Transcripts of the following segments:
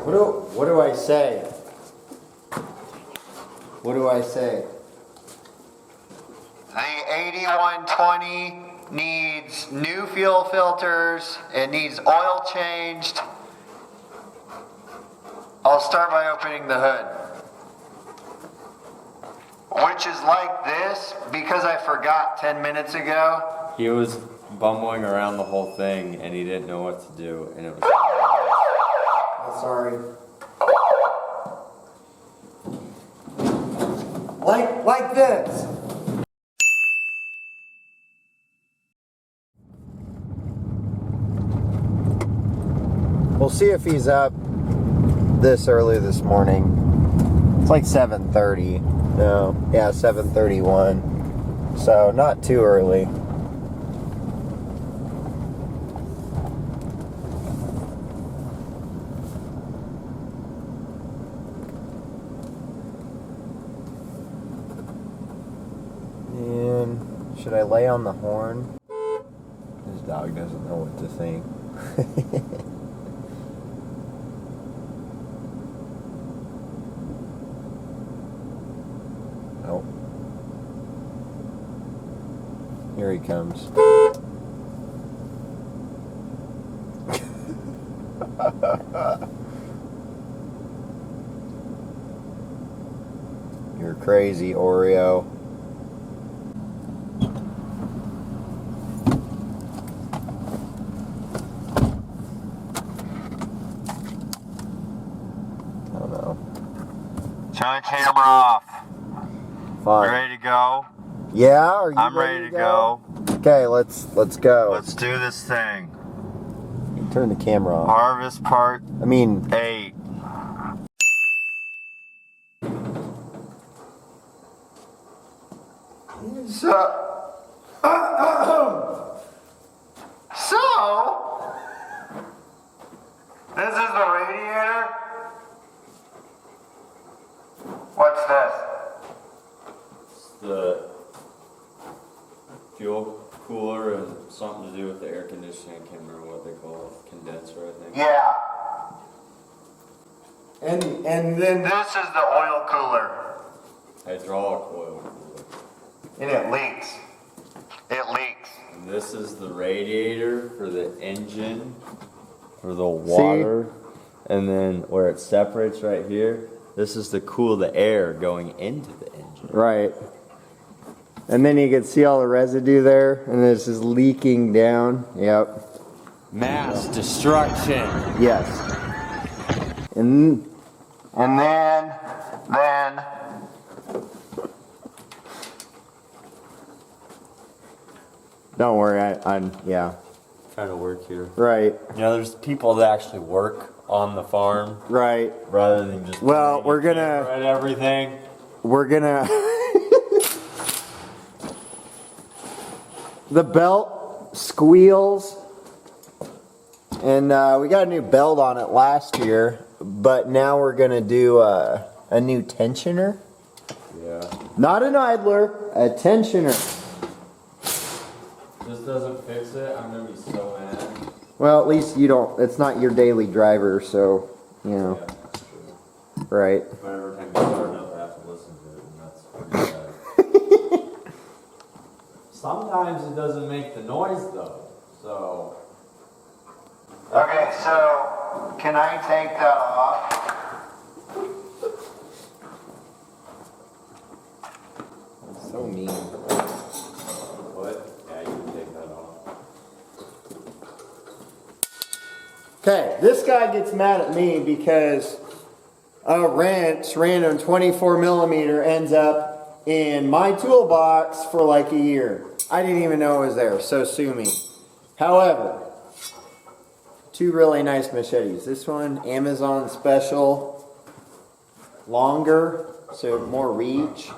What do I say? What do I say? The 8120 needs new fuel filters. It needs oil changed. I'll start by opening the hood. Which is like this because I forgot 10 minutes ago. He was bumbling around the whole thing and he didn't know what to do, and it was. Oh, sorry. Like this. We'll see if he's up this early this morning. It's like 7:30. No, yeah, 7:31. So not too early. And should I lay on the horn? His dog doesn't know what to think. Oh. Here he comes. You're crazy, Oreo. I don't know. Turn the camera off. Fine. You ready to go? Yeah, are you I'm ready to go. Okay, let's go. Let's do this thing. Turn the camera off. Harvest part I mean, 8. So, this is the radiator. What's this? It's the fuel cooler and something to do with the air conditioning. I can't remember what they call it. Condenser, I think. Yeah. And then this is the oil cooler. Hydraulic oil cooler. And it leaks. It leaks. And this is the radiator for the engine, for the water. And then where it separates right here, this is to cool the air going into the engine. Right. And then you can see all the residue there, and this is leaking down. Yep. Mass destruction. Yes. And then don't worry, I'm yeah. Trying to work here. Right. You know, there's people that actually work on the farm. Right. Rather than just. Well, we're gonna. And everything. We're gonna. The belt squeals, and we got a new belt on it last year, but now we're gonna do a new tensioner. Yeah. Not an idler, a tensioner. This doesn't fix it, I'm gonna be so mad. Well, at least you don't. It's not your daily driver, so you know. Yeah, that's true. Right. But every time you start up, I have to listen to it, and that's pretty bad. Sometimes it doesn't make the noise though, so. Okay, so can I take that off? That's so mean. What? Yeah, you can take that off. Okay, this guy gets mad at me because a wrench, random 24 millimeter, ends up in my toolbox for like a year. I didn't even know it was there, so sue me. However, two really nice machetes. This one, Amazon special, longer, so more reach,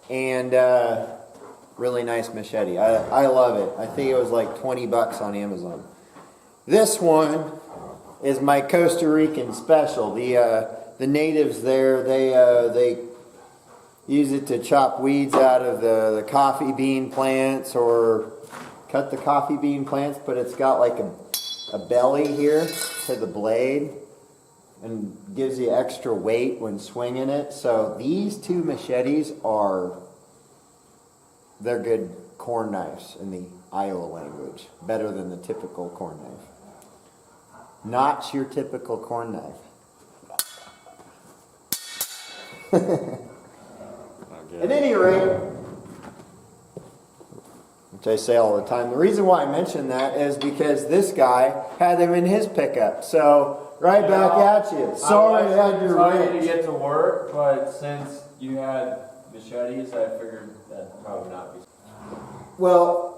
and really nice machete. I love it. I think it was like 20 bucks on Amazon. This one is my Costa Rican special. The natives there, they use it to chop weeds out of the coffee bean plants or cut the coffee bean plants, but it's got like a belly here to the blade. and gives you extra weight when swinging it. So these two machetes they're good corn knives in the Iowa language. Better than the typical corn knife. Not your typical corn knife. At any rate, which I say all the time, the reason why I mention that is because this guy had them in his pickup. So right back at you. Sorry I had your trying to wrench. get to work, but since you had machetes, I figured that'd probably not be. Well,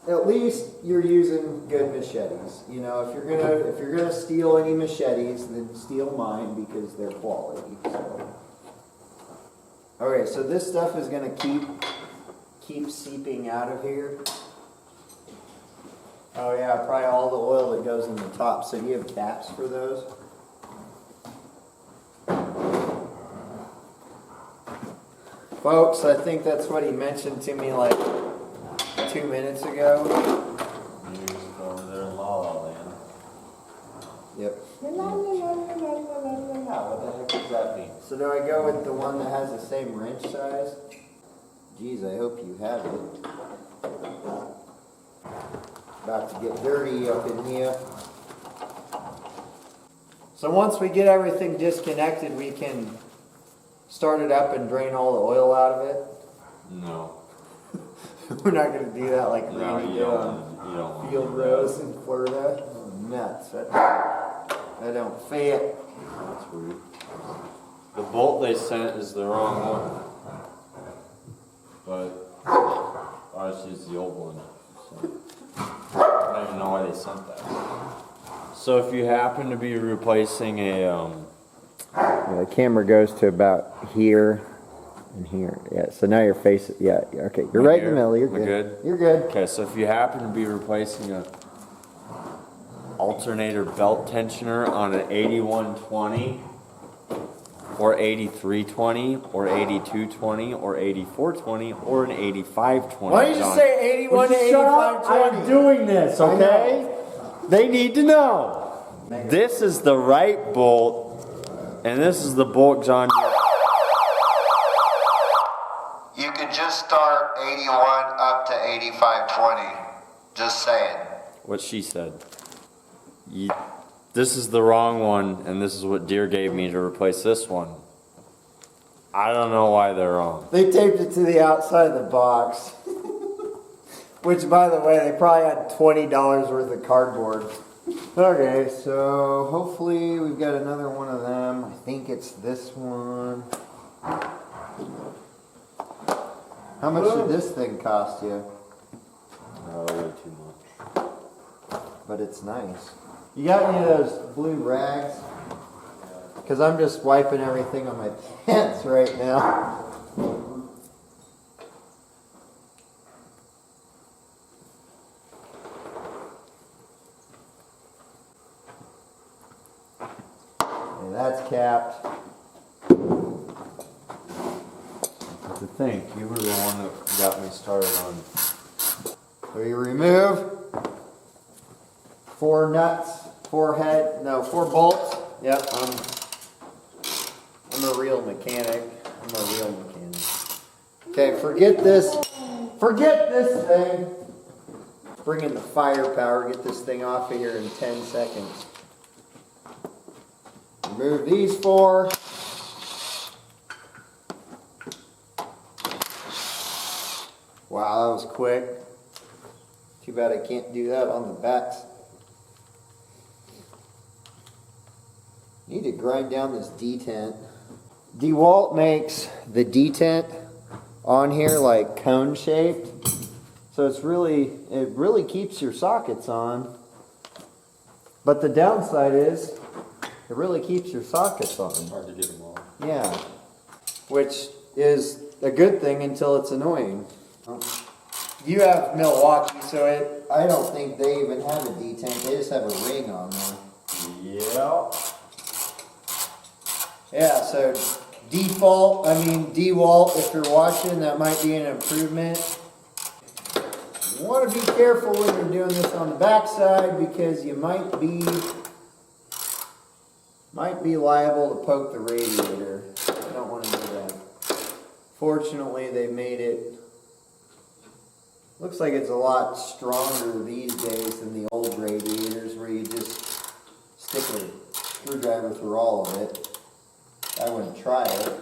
at least you're using good machetes. You know, if you're gonna steal any machetes, then steal mine because they're quality. So. Okay, so this stuff is gonna keep seeping out of here. Oh yeah, probably all the oil that goes in the top. So do you have caps for those? Folks, I think that's what he mentioned to me like 2 minutes ago. You're over there in La La Land. Yep. What the heck does that mean? So do I go with the one that has the same wrench size? Geez, I hope you have it. About to get dirty up in here. So once we get everything disconnected, we can start it up and drain all the oil out of it. No. We're not going to do that like No, Randy you did don't. on You don't. Field Rose in Florida. Oh, nuts. That don't fit. That's weird. The bolt they sent is the wrong one. But obviously it's the old one. So. I don't even know why they sent that. So if you happen to be replacing a The camera goes to about here and here. Yeah, so now your face, yeah, okay. You're right in the middle. You're Am I good. good? You're good. Okay, so if you happen to be replacing a alternator belt tensioner on an 8120 or 8320 or 8220 or 8420 or an 8520. Why did you say 81 to 85, 20? I'm doing this, okay? They need to know. This is the right bolt, and this is the bolt on your. You could just start 81 up to 8520. Just saying. What she said. This is the wrong one, and this is what Deere gave me to replace this one. I don't know why they're wrong. They taped it to the outside of the box. Which, by the way, they probably had $20 worth of cardboard. Okay, so hopefully we've got another one of them. I think it's this one. How much did this thing cost you? Way too much. But it's nice. You got any of those blue rags? Because I'm just wiping everything on my pants right now. Okay, that's capped. To think, you were the one that got me started on. So you remove 4 nuts, 4 bolts. Yep, I'm a real mechanic. Okay, forget this thing. Bring in the firepower, get this thing off of here in 10 seconds. Remove these 4. Wow, that was quick. Too bad I can't do that on the backs. Need to grind down this detent. DeWalt makes the detent on here like cone shaped. So it really keeps your sockets on. But the downside is it really keeps your sockets on. Hard to get them all. Yeah. Which is a good thing until it's annoying. You have Milwaukee, so I don't think they even have a detent. They just have a ring on there. Yeah. Yeah, so DeWalt, if you're watching, that might be an improvement. You want to be careful when you're doing this on the backside because you might be Might be liable to poke the radiator. I don't want to do that. Fortunately, they made it. Looks like it's a lot stronger these days than the old radiators where you just stick a screwdriver through all of it. I wouldn't try it.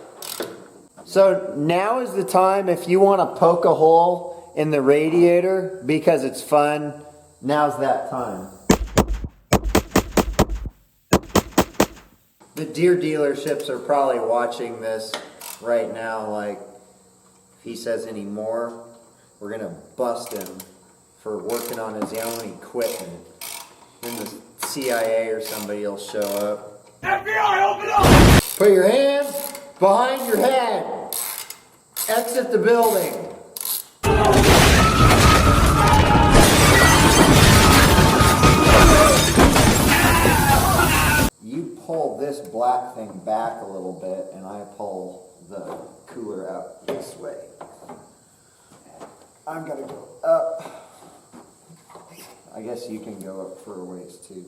So now is the time if you want to poke a hole in the radiator because it's fun. Now's that time. The Deere dealerships are probably watching this right now, like, if he says any more, we're gonna bust him for working on his own equipment. Then the CIA or somebody will show up. FBI, open up! Put your hands behind your head. Exit the building. You pull this black thing back a little bit, and I pull the cooler out this way. I'm gonna go up. I guess you can go up for a ways too.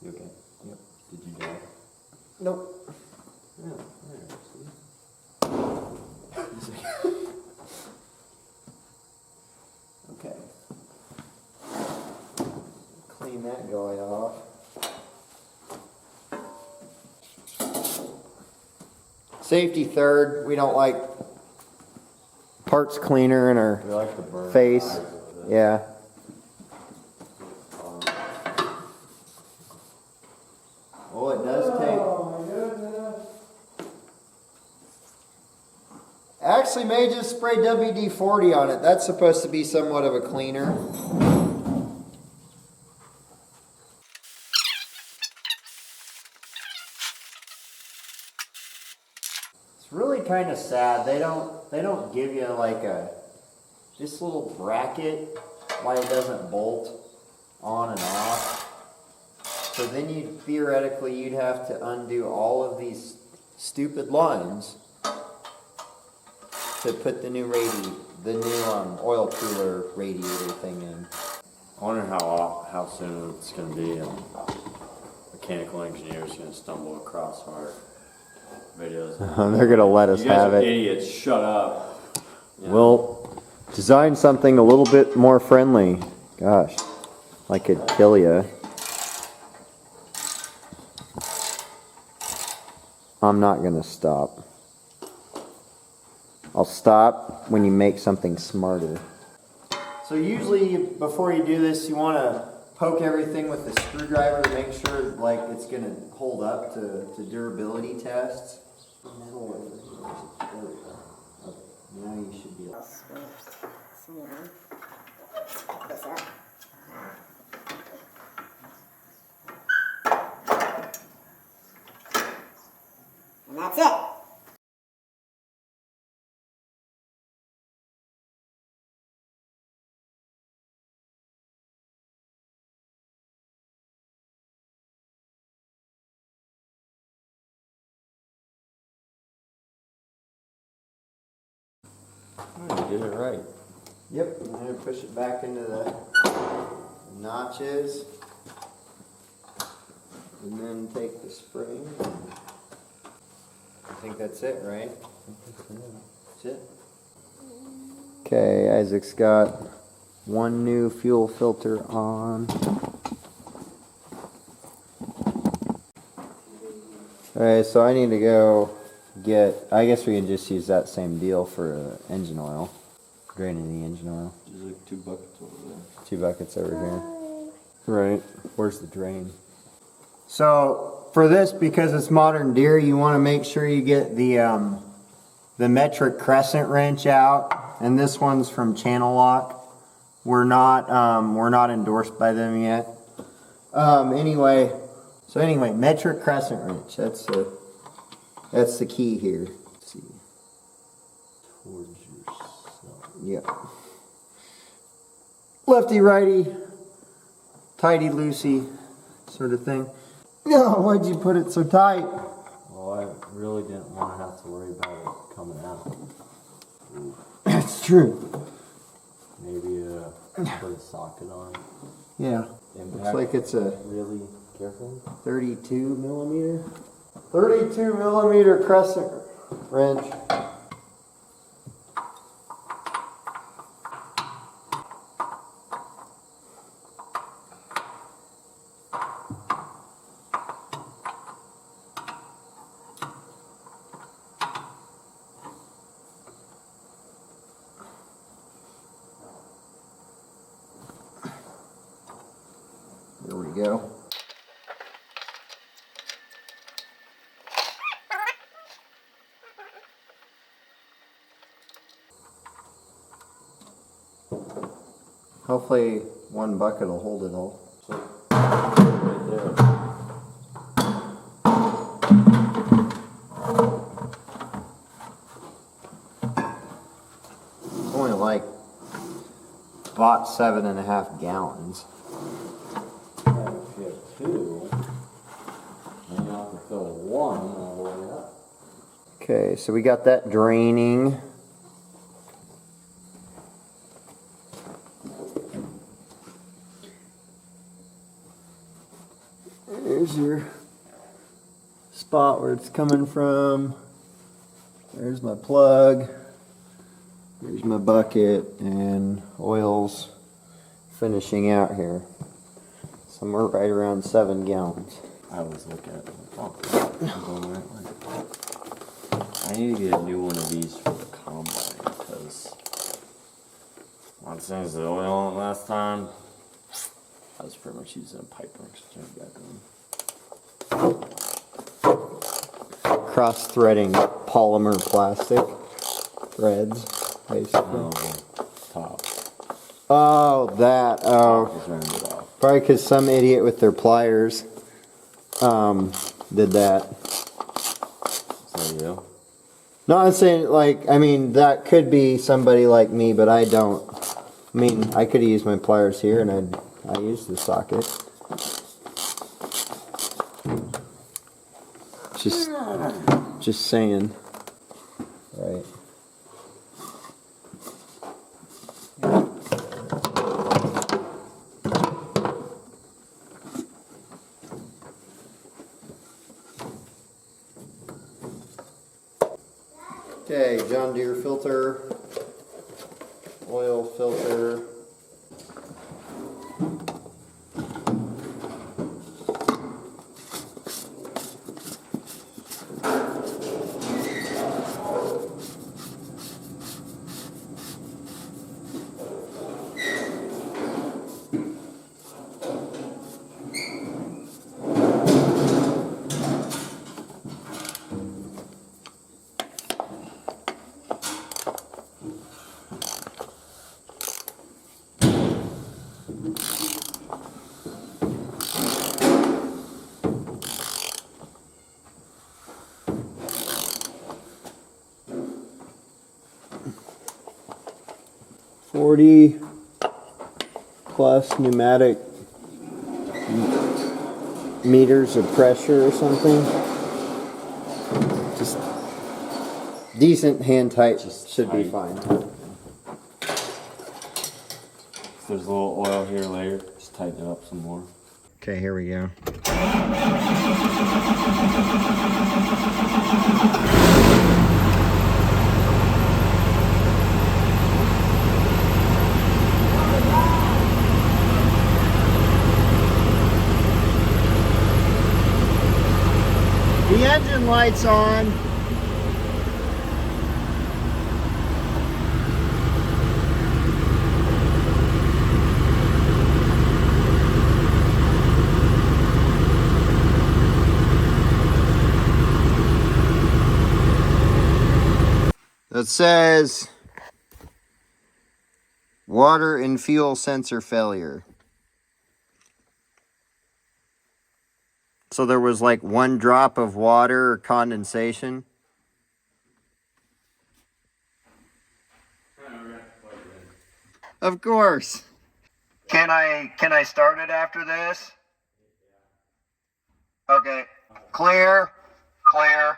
You okay? Yep. Did you die? Nope. Yeah, Okay. Clean that guy off. Safety third. We don't like parts cleaner in our we like to burn face. eyes with it. Yeah. Well, it does take. Oh my goodness. Actually, may just spray WD-40 on it. That's supposed to be somewhat of a cleaner. It's really kind of sad. They don't give you like this little bracket why it doesn't bolt on and off. So then you'd have to undo all of these stupid lines to put the new oil cooler radiator thing in. I wonder how soon it's going to be and mechanical engineers going to stumble across our videos. They're gonna let us You guys have are it. idiots. Shut up. You know? We'll design something a little bit more friendly. Gosh, I could kill you. I'm not gonna stop. I'll stop when you make something smarter. So usually before you do this, you want to poke everything with a screwdriver to make sure like it's gonna hold up to durability tests. Metal over here. There we go. Okay, now you should be able This up. And that's it. Oh, you did it right. Yep, I'm going to push it back into the notches. And then take the spring. I think that's it, right? That's it. Okay, Isaac's got one new fuel filter on. Alright, so I need to go I guess we can just use that same deal for engine oil. Draining the engine oil. There's like 2 buckets over there. 2 buckets over here. Right. Where's the drain? So for this, because it's modern Deere, you want to make sure you get the metric crescent wrench out, and this one's from Channel Lock. We're not endorsed by them yet. Anyway, metric crescent wrench. That's the key here. Let's see. Towards yourself. Yep. Lefty righty, tighty loosey sort of thing. No, why'd you put it so tight? Well, I really didn't want to have to worry about it coming out. Ooh. True. Maybe put a socket on it. Yeah. Impact. Looks like it's a Really careful. 32 millimeter. 32 millimeter crescent wrench. There we go. Hopefully one bucket will hold it all. Right there. Only like bought 7.5 gallons. Yeah, if you have two, then you have to fill one all the way up. Okay, so we got that draining. There's your spot where it's coming from. There's my plug. There's my bucket, and oil's finishing out here. Somewhere right around 7 gallons. I always look at it like, oh, I'm going the right way. I need to get a new one of these for the combine because one thing is the oil on it last time. I was pretty much using a pipe wrench to turn it back on. Cross-threading polymer plastic threads, basically. Oh, top. Oh, that. Oh. Just round it off. Probably because some idiot with their pliers did that. So you? No, I'm saying, like, I mean, that could be somebody like me, but I don't. I mean, I could have used my pliers here, and I used the socket. Just saying. Right. Okay, John Deere filter, oil filter. +40 pneumatic meters of pressure or something. Just decent hand tight should be fine. If there's a little oil here later, just tighten it up some more. Okay, here we go. The engine light's on. It says water and fuel sensor failure. So there was like 1 drop of water or condensation. Of course. Can I start it after this? Okay. Clear. Clear.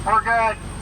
We're good.